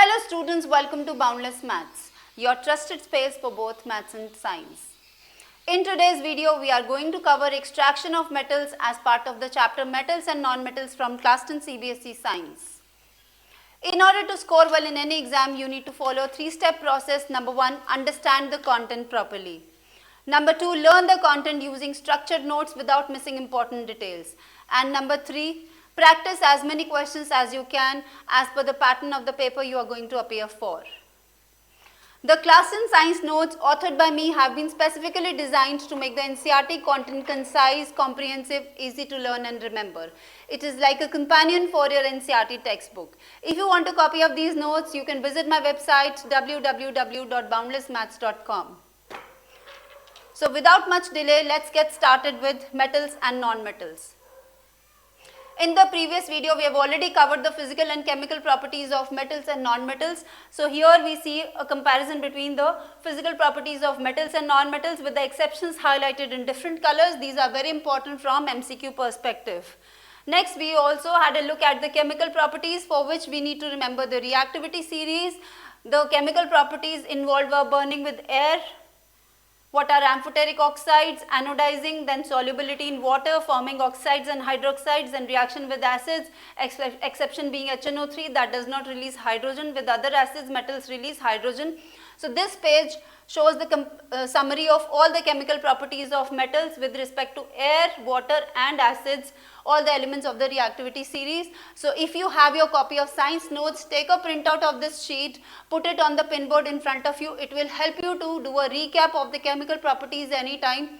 Hello students, welcome to Boundless Maths, your trusted space for both maths and science. In today's video, we are going to cover extraction of metals as part of the chapter Metals and Non-Metals from Class 10 CBSE Science. In order to score well in any exam, you need to follow a three-step process. Number 1, understand the content properly. Number 2, learn the content using structured notes without missing important details. And number 3, practice as many questions as you can as per the pattern of the paper you are going to appear for. The Class 10 Science notes authored by me have been specifically designed to make the NCERT content concise, comprehensive, easy to learn and remember. It is like a companion for your NCERT textbook. If you want a copy of these notes, you can visit my website www.boundlessmaths.com. So without much delay, let's get started with metals and non-metals. In the previous video, we have already covered the physical and chemical properties of metals and non-metals. So here we see a comparison between the physical properties of metals and non-metals with the exceptions highlighted in different colors. These are very important from MCQ perspective. Next, we also had a look at the chemical properties, for which we need to remember the reactivity series. The chemical properties involved were burning with air. What are amphoteric oxides, anodizing, then solubility in water, forming oxides and hydroxides, and reaction with acids, exception being HNO3 that does not release hydrogen. With other acids, metals release hydrogen. So this page shows the summary of all the chemical properties of metals with respect to air, water and acids, all the elements of the reactivity series. So if you have your copy of science notes, take a printout of this sheet, put it on the pinboard in front of you. It will help you to do a recap of the chemical properties anytime.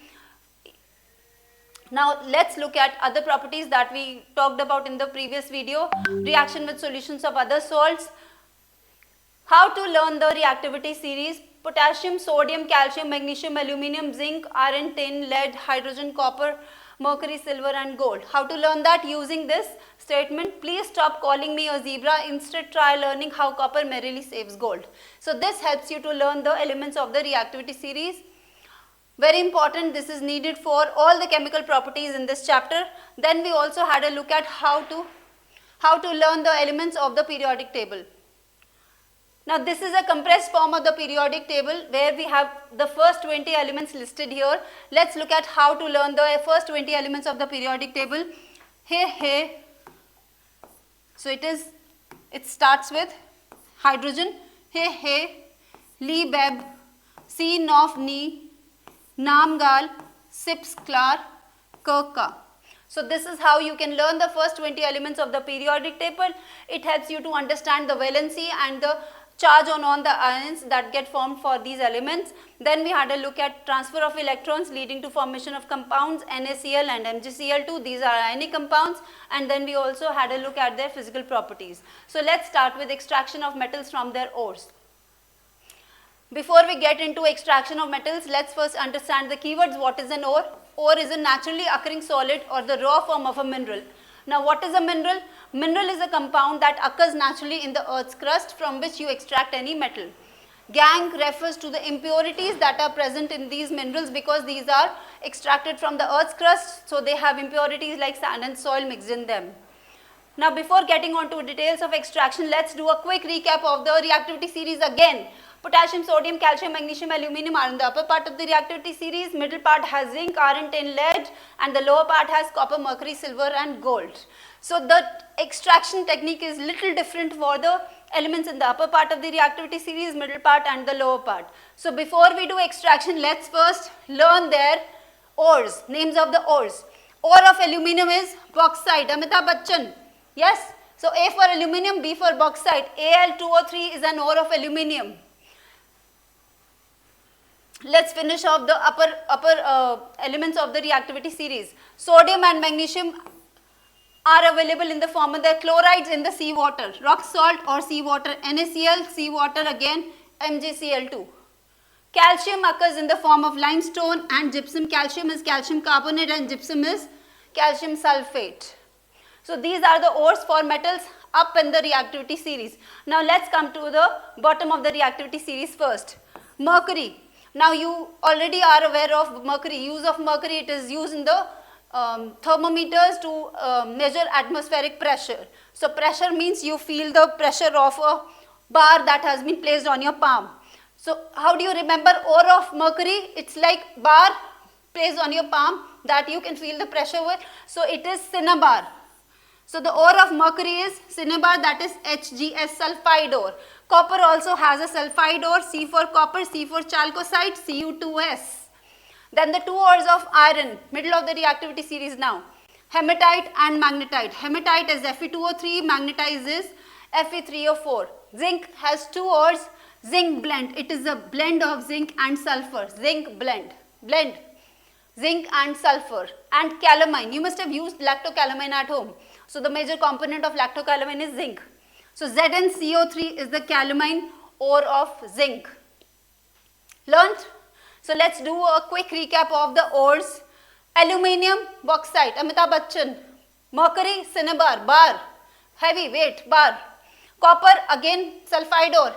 Now let's look at other properties that we talked about in the previous video. Reaction with solutions of other salts. How to learn the reactivity series: potassium, sodium, calcium, magnesium, aluminium, zinc, iron, tin, lead, hydrogen, copper, mercury, silver and gold. How to learn that? Using this statement: please stop calling me a zebra, instead try learning how copper merrily saves gold. So this helps you to learn the elements of the reactivity series. Very important, this is needed for all the chemical properties in this chapter. Then we also had a look at how to learn the elements of the periodic table. Now this is a compressed form of the periodic table where we have the first 20 elements listed here. Let's look at how to learn the first 20 elements of the periodic table. Hey. So it starts with hydrogen. Hey, Li Beb, Si Nof Ni, Namgal, Sips Klar, Kirka. So this is how you can learn the first 20 elements of the periodic table. It helps you to understand the valency and the charge on the ions that get formed for these elements. Then we had a look at transfer of electrons leading to formation of compounds NaCl and MgCl2. These are ionic compounds. And then we also had a look at their physical properties. So let's start with extraction of metals from their ores. Before we get into extraction of metals, let's first understand the keywords. What is an ore? Ore is a naturally occurring solid or the raw form of a mineral. Now what is a mineral? Mineral is a compound that occurs naturally in the earth's crust from which you extract any metal. Gangue refers to the impurities that are present in these minerals because these are extracted from the earth's crust, so they have impurities like sand and soil mixed in them. Now before getting on to details of extraction, let's do a quick recap of the reactivity series again. Potassium, sodium, calcium, magnesium, aluminium are in the upper part of the reactivity series. Middle part has zinc, iron, tin, lead, and the lower part has copper, mercury, silver and gold. So the extraction technique is little different for the elements in the upper part of the reactivity series, middle part and the lower part. So before we do extraction, let's first learn their ores, names of the ores. Ore of aluminium is bauxite. Amitabh Bachchan. Yes? So A for aluminium, B for bauxite. Al2O3 is an ore of aluminium. Let's finish off the upper elements of the reactivity series. Sodium and magnesium are available in the form of the chlorides in the seawater, rock salt or seawater, NaCl, seawater again, MgCl2. Calcium occurs in the form of limestone and gypsum. Calcium is calcium carbonate and gypsum is calcium sulfate. So these are the ores for metals up in the reactivity series. Now let's come to the bottom of the reactivity series first. Mercury. Now you already are aware of mercury, use of mercury. It is used in the thermometers to measure atmospheric pressure. So pressure means you feel the pressure of a bar that has been placed on your palm. So how do you remember ore of mercury? It's like bar placed on your palm that you can feel the pressure with. So it is cinnabar. So the ore of mercury is cinnabar, that is HGS sulfide ore. Copper also has a sulfide ore, C for copper, C for chalcocite, Cu2S. Then the two ores of iron, middle of the reactivity series now. Hematite and magnetite. Hematite is Fe2O3, magnetite is Fe3O4. Zinc has two ores, zinc blend. It is a blend of zinc and sulfur. Zinc blend. Zinc and sulfur. And calamine. You must have used lactocalamine at home. So the major component of lactocalamine is zinc. So ZnCO3 is the calamine ore of zinc. Learned? So let's do a quick recap of the ores. Aluminium, bauxite, Amitabh Bachchan. Mercury, cinnabar, bar, heavy weight, bar. Copper, again sulfide ore,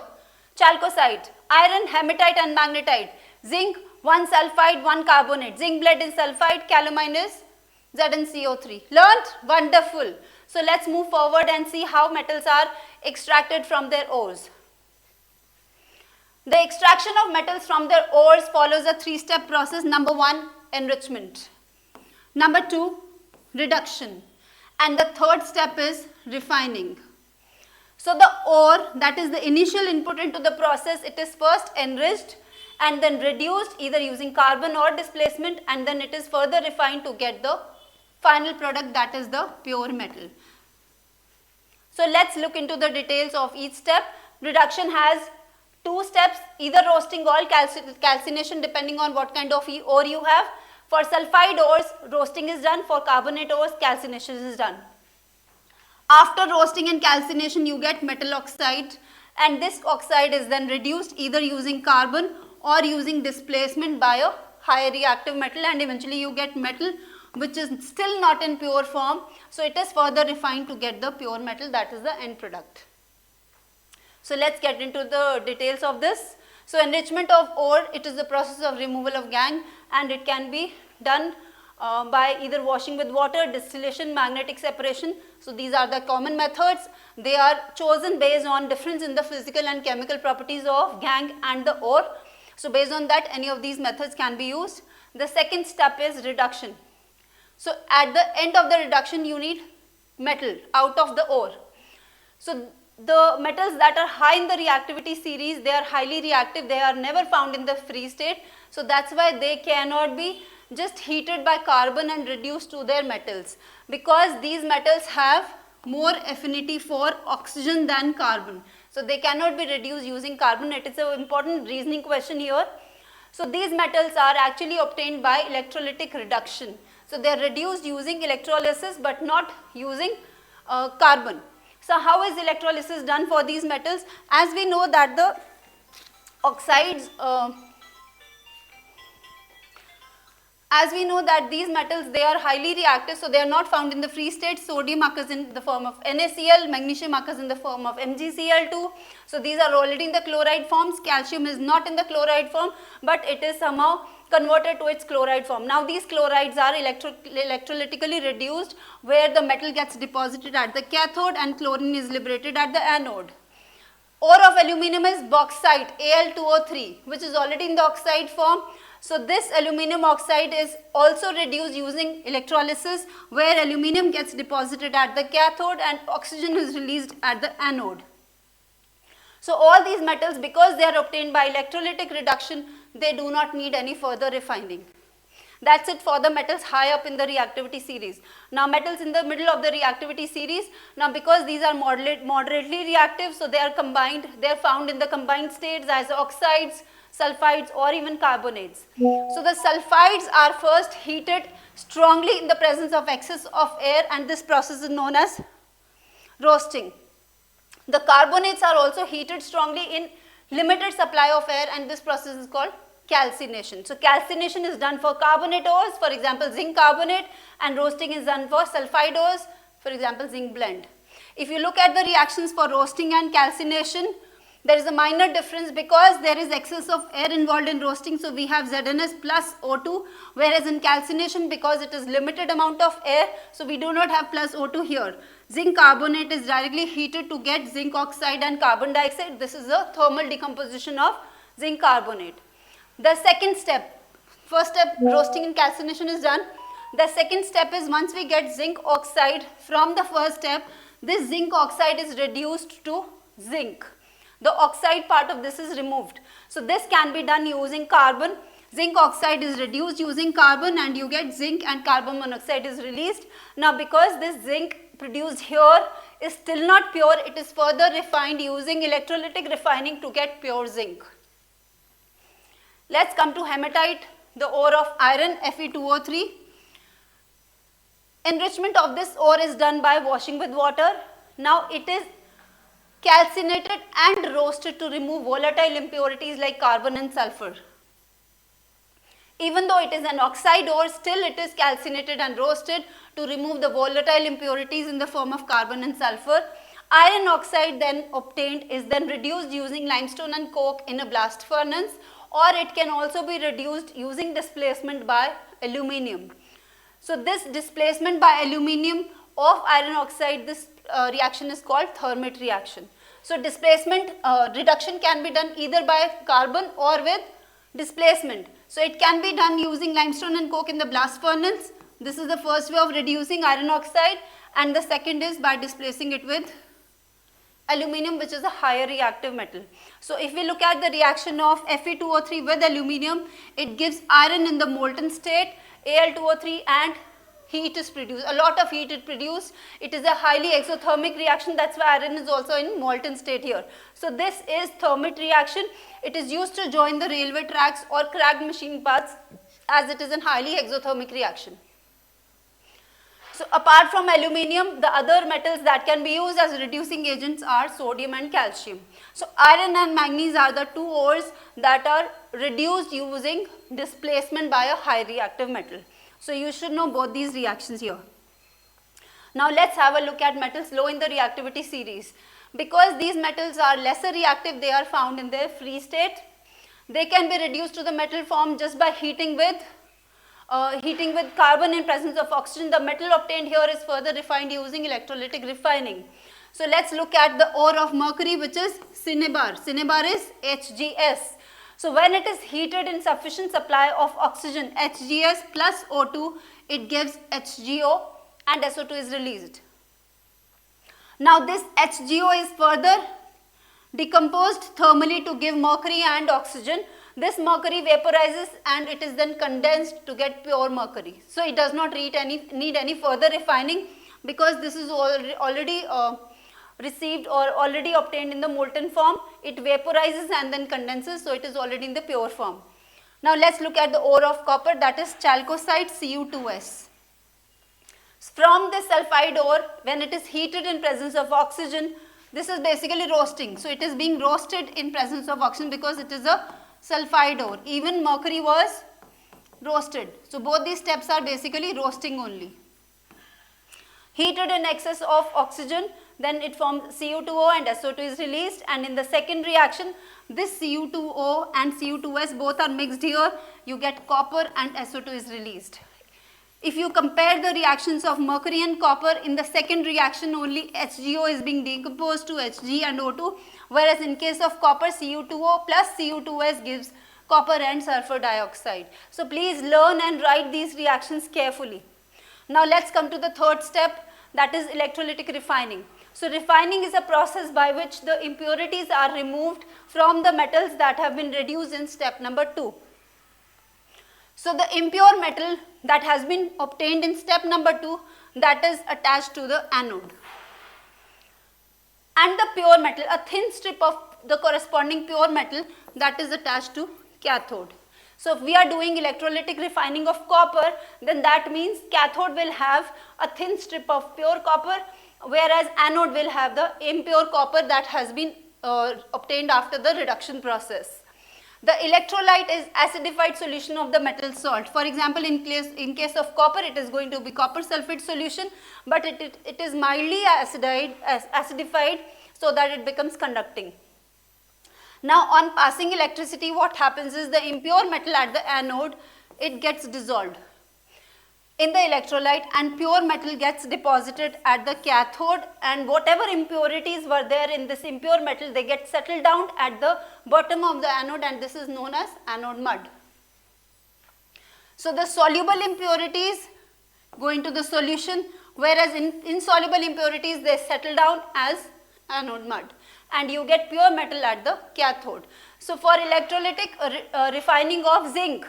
chalcocite. Iron, hematite and magnetite. Zinc, one sulfide, one carbonate. Zinc blend is sulfide, calamine is ZnCO3. Learned? Wonderful. So let's move forward and see how metals are extracted from their ores. The extraction of metals from their ores follows a three-step process. Number 1, enrichment. Number 2, reduction. And the third step is refining. So the ore, that is the initial input into the process, it is first enriched and then reduced either using carbon or displacement, and then it is further refined to get the final product, that is the pure metal. So let's look into the details of each step. Reduction has two steps, either roasting or calcination, depending on what kind of ore you have. For sulfide ores, roasting is done. For carbonate ores, calcination is done. After roasting and calcination, you get metal oxide, and this oxide is then reduced either using carbon or using displacement by a higher reactive metal, and eventually you get metal which is still not in pure form. So it is further refined to get the pure metal, that is the end product. So let's get into the details of this. So enrichment of ore, it is the process of removal of gangue, and it can be done by either washing with water, distillation, magnetic separation. So these are the common methods. They are chosen based on difference in the physical and chemical properties of gangue and the ore. So based on that, any of these methods can be used. The second step is reduction. So at the end of the reduction, you need metal out of the ore. So the metals that are high in the reactivity series, they are highly reactive. They are never found in the free state. So that's why they cannot be just heated by carbon and reduced to their metals, because these metals have more affinity for oxygen than carbon. So they cannot be reduced using carbon. It is an important reasoning question here. So these metals are actually obtained by electrolytic reduction. So they are reduced using electrolysis but not using carbon. So how is electrolysis done for these metals? As we know that the oxides, as we know that these metals, they are highly reactive, so they are not found in the free state. Sodium occurs in the form of NaCl, magnesium occurs in the form of MgCl2. So these are already in the chloride forms. Calcium is not in the chloride form, but it is somehow converted to its chloride form. Now these chlorides are electrolytically reduced, where the metal gets deposited at the cathode and chlorine is liberated at the anode. Ore of aluminium is bauxite, Al2O3, which is already in the oxide form. So this aluminium oxide is also reduced using electrolysis, where aluminium gets deposited at the cathode and oxygen is released at the anode. So all these metals, because they are obtained by electrolytic reduction, they do not need any further refining. That's it for the metals high up in the reactivity series. Now metals in the middle of the reactivity series, now because these are moderately reactive, so they are combined, they are found in the combined states as oxides, sulfides or even carbonates. So the sulfides are first heated strongly in the presence of excess of air, and this process is known as roasting. The carbonates are also heated strongly in limited supply of air, and this process is called calcination. So calcination is done for carbonate ores, for example zinc carbonate, and roasting is done for sulfide ores, for example zinc blend. If you look at the reactions for roasting and calcination, there is a minor difference because there is excess of air involved in roasting. So we have ZnS plus O2, whereas in calcination, because it is limited amount of air, so we do not have plus O2 here. zinc carbonate is directly heated to get zinc oxide and carbon dioxide. This is a thermal decomposition of zinc carbonate. The second step, first step roasting and calcination is done. The second step is once we get zinc oxide from the first step, this zinc oxide is reduced to zinc. The oxide part of this is removed. So this can be done using carbon. Zinc oxide is reduced using carbon and you get zinc and carbon monoxide is released. Now because this zinc produced here is still not pure, it is further refined using electrolytic refining to get pure zinc. Let's come to hematite, the ore of iron, Fe2O3. Enrichment of this ore is done by washing with water. Now it is calcinated and roasted to remove volatile impurities like carbon and sulfur. Even though it is an oxide ore, still it is calcinated and roasted to remove the volatile impurities in the form of carbon and sulfur. Iron oxide then obtained is then reduced using limestone and coke in a blast furnace, or it can also be reduced using displacement by aluminium. So this displacement by aluminium of iron oxide, this reaction is called Thermit reaction. So displacement reduction can be done either by carbon or with displacement. So it can be done using limestone and coke in the blast furnace. This is the first way of reducing iron oxide, and the second is by displacing it with aluminium, which is a higher reactive metal. So if we look at the reaction of Fe2O3 with aluminium, it gives iron in the molten state, Al2O3, and heat is produced. A lot of heat is produced. It is a highly exothermic reaction. That's why iron is also in molten state here. So this is Thermit reaction. It is used to join the railway tracks or cracked machine parts, as it is a highly exothermic reaction. So apart from aluminium, the other metals that can be used as reducing agents are sodium and calcium. So iron and manganese are the two ores that are reduced using displacement by a high reactive metal. So you should know both these reactions here. Now let's have a look at metals low in the reactivity series. Because these metals are lesser reactive, they are found in their free state. They can be reduced to the metal form just by heating with carbon in presence of oxygen. The metal obtained here is further refined using electrolytic refining. So let's look at the ore of mercury, which is cinnabar. Cinnabar is HGS. So when it is heated in sufficient supply of oxygen, HGS plus O2, it gives HGO and SO2 is released. Now this HGO is further decomposed thermally to give mercury and oxygen. This mercury vaporizes and it is then condensed to get pure mercury. So it does not need any further refining, because this is already received or already obtained in the molten form. It vaporizes and then condenses, so it is already in the pure form. Now let's look at the ore of copper, that is chalcocite Cu2S. From this sulfide ore, when it is heated in presence of oxygen, this is basically roasting. So it is being roasted in presence of oxygen because it is a sulfide ore. Even mercury was roasted. So both these steps are basically roasting only. Heated in excess of oxygen, then it forms Cu2O and SO2 is released, and in the second reaction, this Cu2O and Cu2S both are mixed here. You get copper and SO2 is released. If you compare the reactions of mercury and copper, in the second reaction only HGO is being decomposed to Hg and O2, whereas in case of copper, Cu2O plus Cu2S gives copper and sulfur dioxide. So please learn and write these reactions carefully. Now let's come to the third step, that is electrolytic refining. So refining is a process by which the impurities are removed from the metals that have been reduced in step number 2. So the impure metal that has been obtained in step number 2, that is attached to the anode. And the pure metal, a thin strip of the corresponding pure metal, that is attached to cathode. So if we are doing electrolytic refining of copper, then that means cathode will have a thin strip of pure copper, whereas anode will have the impure copper that has been obtained after the reduction process. The electrolyte is acidified solution of the metal salt. For example, in case of copper, it is going to be copper sulfate solution, but it is mildly acidified so that it becomes conducting. Now on passing electricity, what happens is the impure metal at the anode, it gets dissolved. in the electrolyte and pure metal gets deposited at the cathode, and whatever impurities were there in this impure metal, they get settled down at the bottom of the anode, and this is known as anode mud. So the soluble impurities go into the solution, whereas insoluble impurities, they settle down as anode mud, and you get pure metal at the cathode. So for electrolytic refining of zinc,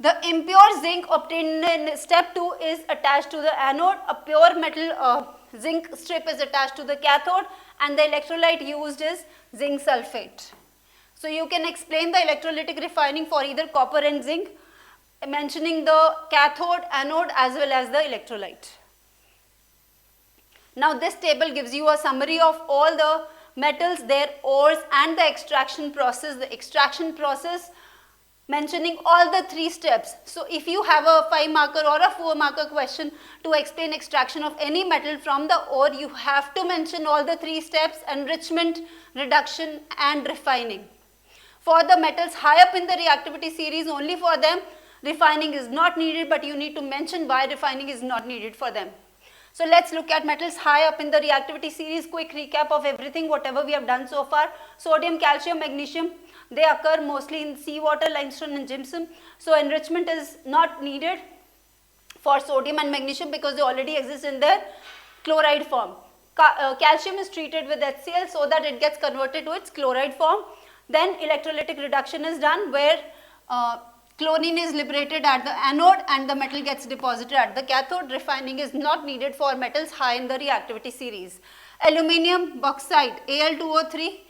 the impure zinc obtained in step 2 is attached to the anode, a pure metal zinc strip is attached to the cathode, and the electrolyte used is zinc sulfate. So you can explain the electrolytic refining for either copper and zinc, mentioning the cathode, anode as well as the electrolyte. Now this table gives you a summary of all the metals, their ores and the extraction process. The extraction process mentioning all the 3 steps. So if you have a 5 marker or a 4 marker question to explain extraction of any metal from the ore, you have to mention all the 3 steps: enrichment, reduction and refining. For the metals high up in the reactivity series, only for them refining is not needed, but you need to mention why refining is not needed for them. So let's look at metals high up in the reactivity series. Quick recap of everything, whatever we have done so far. Sodium, calcium, magnesium, they occur mostly in seawater, limestone and gypsum. So enrichment is not needed for sodium and magnesium because they already exist in their chloride form. Calcium is treated with HCl so that it gets converted to its chloride form. Then electrolytic reduction is done, where chlorine is liberated at the anode and the metal gets deposited at the cathode. Refining is not needed for metals high in the reactivity series. Aluminium, bauxite, Al2O3.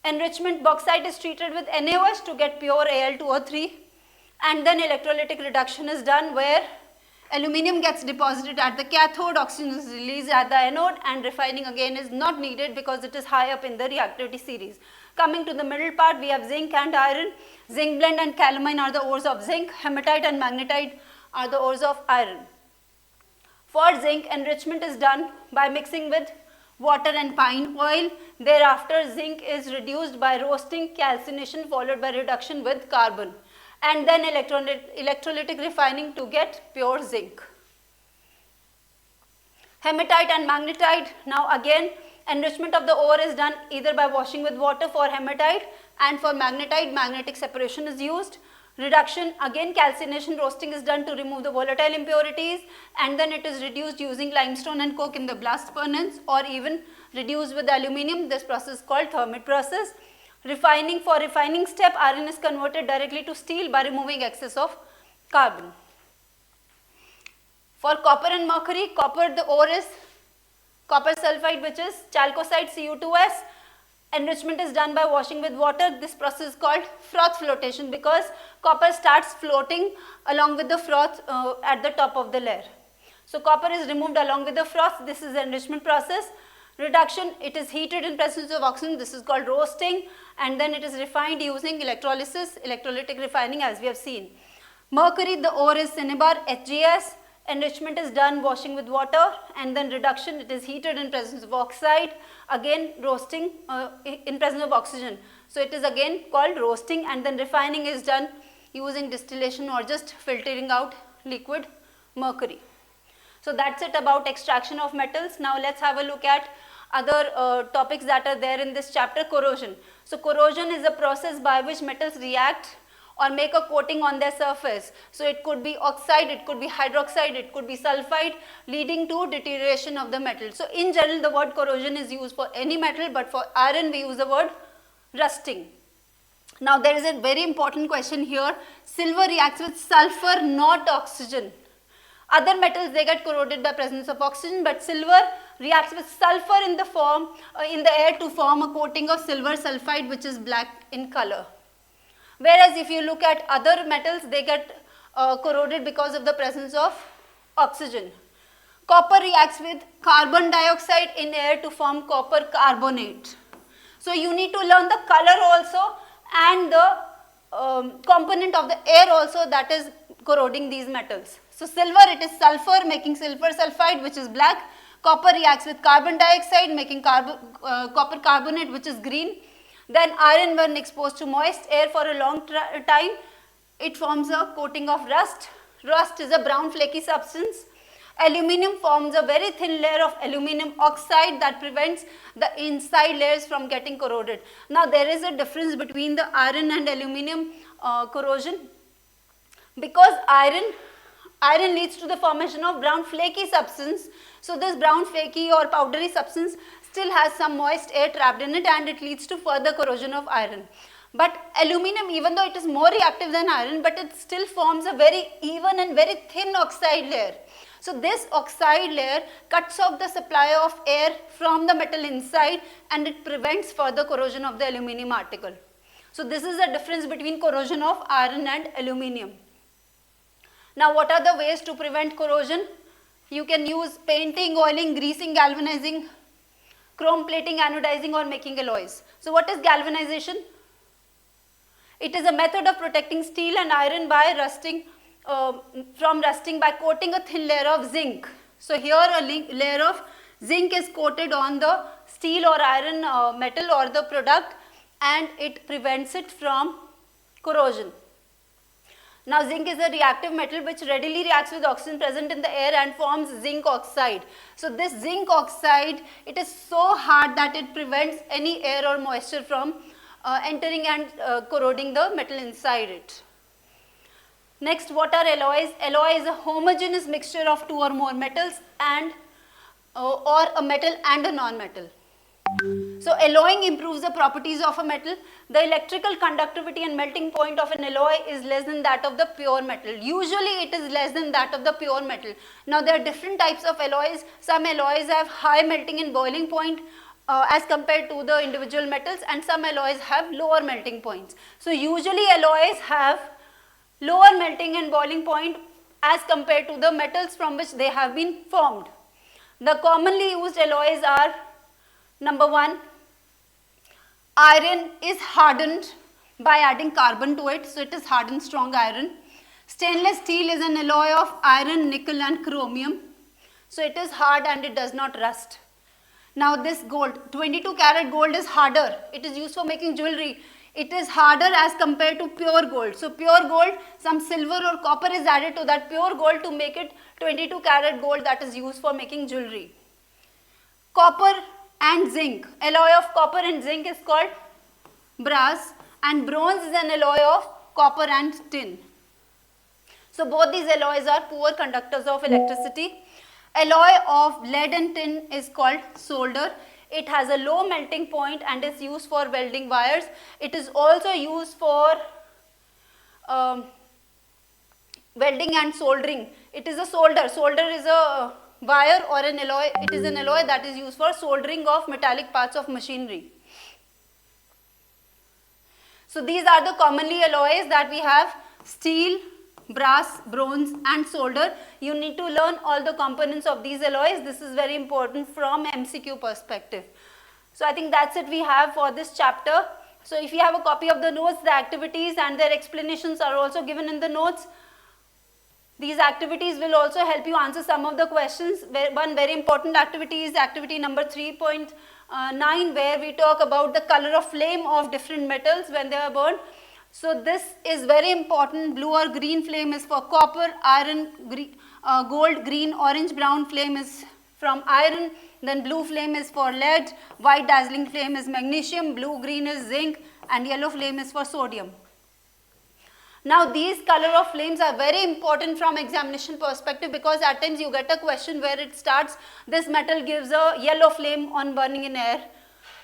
Enrichment, bauxite is treated with NaOH to get pure Al2O3, and then electrolytic reduction is done, where aluminium gets deposited at the cathode, oxygen is released at the anode, and refining again is not needed because it is high up in the reactivity series. Coming to the middle part, we have zinc and iron. Zinc blende and calamine are the ores of zinc. Hematite and magnetite are the ores of iron. For zinc, enrichment is done by mixing with water and pine oil. Thereafter, zinc is reduced by roasting, calcination followed by reduction with carbon, and then electrolytic refining to get pure zinc. Hematite and magnetite, now again enrichment of the ore is done either by washing with water for hematite, and for magnetite, magnetic separation is used. Reduction, again calcination, roasting is done to remove the volatile impurities, and then it is reduced using limestone and coke in the blast furnace, or even reduced with aluminium. This process is called Thermit process. Refining, for refining step, iron is converted directly to steel by removing excess of carbon. For copper and mercury, copper, the ore is copper sulfide, which is chalcocite Cu2s. Enrichment is done by washing with water. This process is called froth flotation because copper starts floating along with the froth at the top of the layer. So copper is removed along with the froth. This is the enrichment process. Reduction, it is heated in presence of oxygen. This is called roasting, and then it is refined using electrolysis, electrolytic refining, as we have seen. Mercury, the ore is cinnabar, HGS. Enrichment is done washing with water, and then reduction, it is heated in presence of oxide, again roasting in presence of oxygen. So it is again called roasting, and then refining is done using distillation or just filtering out liquid mercury. So that's it about extraction of metals. Now let's have a look at other topics that are there in this chapter. Corrosion. So corrosion is a process by which metals react or make a coating on their surface. So it could be oxide, it could be hydroxide, it could be sulfide, leading to deterioration of the metal. So in general, the word corrosion is used for any metal, but for iron we use the word rusting. Now there is a very important question here. Silver reacts with sulfur, not oxygen. Other metals, they get corroded by presence of oxygen, but silver reacts with sulfur in the form in the air to form a coating of silver sulfide, which is black in color. Whereas if you look at other metals, they get corroded because of the presence of oxygen. Copper reacts with carbon dioxide in air to form copper carbonate. So you need to learn the color also and the component of the air also that is corroding these metals. So silver, it is sulfur making silver sulfide, which is black. Copper reacts with carbon dioxide making copper carbonate, which is green. Then iron, when exposed to moist air for a long time, it forms a coating of rust, Rust is a brown flaky substance. Aluminium forms a very thin layer of aluminium oxide that prevents the inside layers from getting corroded. Now there is a difference between the iron and aluminium corrosion. Because iron leads to the formation of brown flaky substance. So this brown flaky or powdery substance still has some moist air trapped in it, and it leads to further corrosion of iron. But aluminium, even though it is more reactive than iron, but it still forms a very even and very thin oxide layer. So this oxide layer cuts off the supply of air from the metal inside, and it prevents further corrosion of the aluminium article. So this is the difference between corrosion of iron and aluminium. Now what are the ways to prevent corrosion? You can use painting, oiling, greasing, galvanizing, chrome plating, anodizing, or making alloys. So what is galvanization? It is a method of protecting steel and iron by rusting, from rusting by coating a thin layer of zinc. So here a layer of zinc is coated on the steel or iron metal or the product, and it prevents it from corrosion. Now zinc is a reactive metal which readily reacts with oxygen present in the air and forms zinc oxide. So this zinc oxide, it is so hard that it prevents any air or moisture from entering and corroding the metal inside it. Next, what are alloys? Alloy is a homogeneous mixture of two or more metals and or a metal and a non-metal. So alloying improves the properties of a metal. The electrical conductivity and melting point of an alloy is less than that of the pure metal. Usually it is less than that of the pure metal. Now there are different types of alloys. Some alloys have high melting and boiling point as compared to the individual metals, and some alloys have lower melting points. So usually alloys have lower melting and boiling point as compared to the metals from which they have been formed. The commonly used alloys are: number 1, iron is hardened by adding carbon to it, so it is hardened strong iron. Stainless steel is an alloy of iron, nickel and chromium, so it is hard and it does not rust. Now this gold, 22 karat gold is harder, it is used for making jewelry. It is harder as compared to pure gold. So pure gold, some silver or copper is added to that pure gold to make it 22 karat gold that is used for making jewelry. Copper and zinc, alloy of copper and zinc is called brass, and bronze is an alloy of copper and tin. So both these alloys are poor conductors of electricity. Alloy of lead and tin is called solder. It has a low melting point and is used for welding wires. It is also used for welding and soldering. It is a solder. Solder is a wire or an alloy. It is an alloy that is used for soldering of metallic parts of machinery. So these are the commonly alloys that we have: steel, brass, bronze and solder. You need to learn all the components of these alloys. This is very important from MCQ perspective. So I think that's it we have for this chapter. So if you have a copy of the notes, the activities and their explanations are also given in the notes. These activities will also help you answer some of the questions. One very important activity is activity number 3.9, where we talk about the color of flame of different metals when they are burned. So this is very important. Blue or green flame is for copper, iron, gold, green, orange, brown flame is from iron, then blue flame is for lead, white dazzling flame is magnesium, blue green is zinc and yellow flame is for sodium. Now these color of flames are very important from examination perspective, because at times you get a question where it starts, this metal gives a yellow flame on burning in air,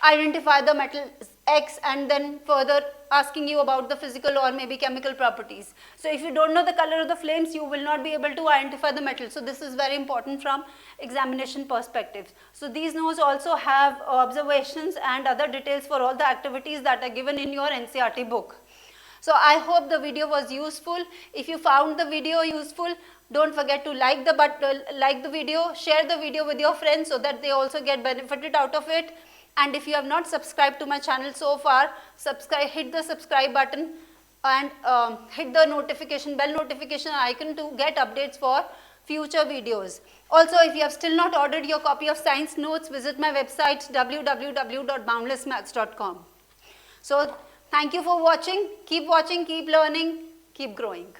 identify the metal X, and then further asking you about the physical or maybe chemical properties. So if you don't know the color of the flames, you will not be able to identify the metal. So this is very important from examination perspective. So these notes also have observations and other details for all the activities that are given in your NCERT book. So I hope the video was useful. If you found the video useful, don't forget to like the video, share the video with your friends so that they also get benefited out of it. And if you have not subscribed to my channel so far, hit the subscribe button and hit the bell notification icon to get updates for future videos. Also, if you have still not ordered your copy of science notes, visit my website www.boundlessmaths.com. So thank you for watching, keep learning, keep growing.